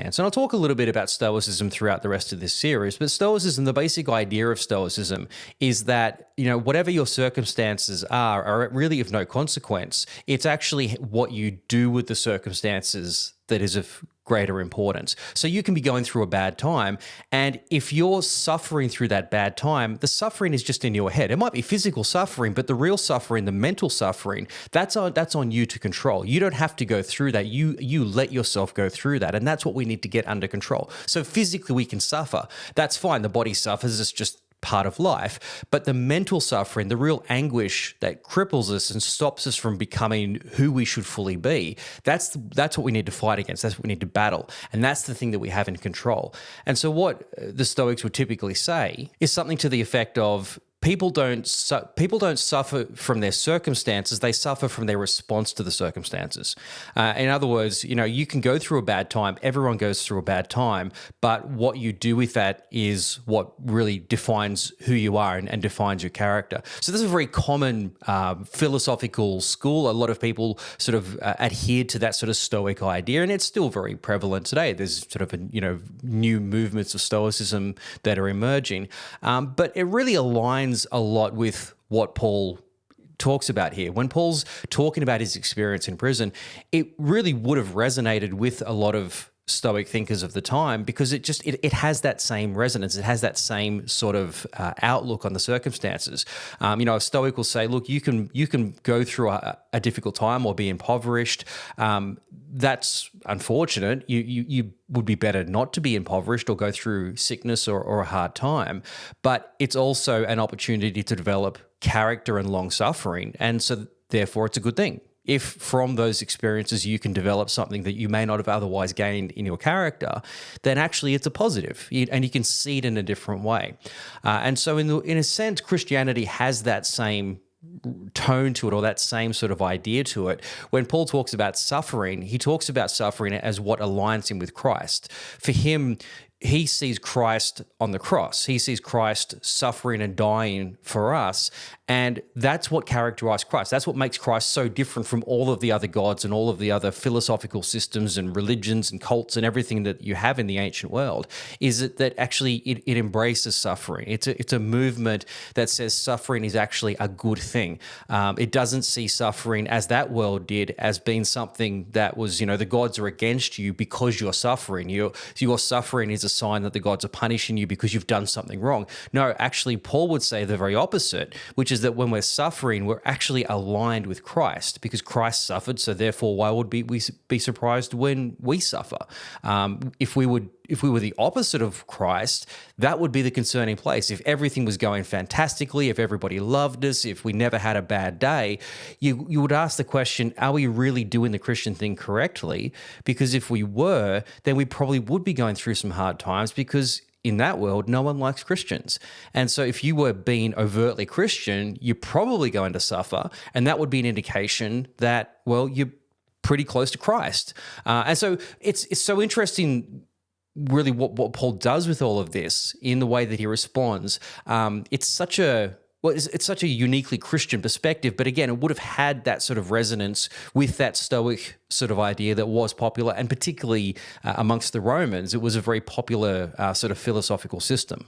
And I'll talk a little bit about Stoicism throughout the rest of this series, but Stoicism, the basic idea of Stoicism is that, whatever your circumstances are really of no consequence. It's actually what you do with the circumstances that is of greater importance. So you can be going through a bad time, and if you're suffering through that bad time, the suffering is just in your head. It might be physical suffering, but the real suffering, the mental suffering, that's on you to control. You don't have to go through that. You let yourself go through that, and that's what we need to get under control. So physically we can suffer. That's fine. The body suffers. It's just part of life. But the mental suffering, the real anguish that cripples us and stops us from becoming who we should fully be, that's what we need to fight against. That's what we need to battle. And that's the thing that we have in control. And so what the Stoics would typically say is something to the effect of, People don't suffer from their circumstances. They suffer from their response to the circumstances. In other words, you can go through a bad time. Everyone goes through a bad time. But what you do with that is what really defines who you are and defines your character. So this is a very common philosophical school. A lot of people sort of adhere to that sort of Stoic idea, and it's still very prevalent today. There's sort of new movements of Stoicism that are emerging, but it really aligns a lot with what Paul talks about here. When Paul's talking about his experience in prison, it really would have resonated with a lot of Stoic thinkers of the time, because it has that same resonance. It has that same sort of outlook on the circumstances. A Stoic will say, look, you can go through a difficult time or be impoverished. That's unfortunate. You would be better not to be impoverished or go through sickness or a hard time, but it's also an opportunity to develop character and long suffering, and so therefore it's a good thing. If from those experiences you can develop something that you may not have otherwise gained in your character, then actually it's a positive, and you can see it in a different way. And so in a sense, Christianity has that same tone to it, or that same sort of idea to it. When Paul talks about suffering, he talks about suffering as what aligns him with Christ. For him, he sees Christ on the cross. He sees Christ suffering and dying for us. And that's what characterized Christ. That's what makes Christ so different from all of the other gods and all of the other philosophical systems and religions and cults and everything that you have in the ancient world, is that actually it embraces suffering. It's a movement that says suffering is actually a good thing. It doesn't see suffering, as that world did, as being something that was, the gods are against you because you're suffering. Your suffering is a sign that the gods are punishing you because you've done something wrong. No, actually, Paul would say the very opposite, which is that when we're suffering, we're actually aligned with Christ, because Christ suffered. So therefore, why would we be surprised when we suffer? If we were the opposite of Christ, that would be the concerning place. If everything was going fantastically, if everybody loved us, if we never had a bad day, you would ask the question, are we really doing the Christian thing correctly? Because if we were, then we probably would be going through some hard times, because in that world, no one likes Christians. And so if you were being overtly Christian, you're probably going to suffer, and that would be an indication that, well, you're pretty close to Christ. And so it's so interesting, really, what Paul does with all of this in the way that he responds. It's such a uniquely Christian perspective, but again, it would have had that sort of resonance with that Stoic sort of idea that was popular, and particularly amongst the Romans, it was a very popular sort of philosophical system.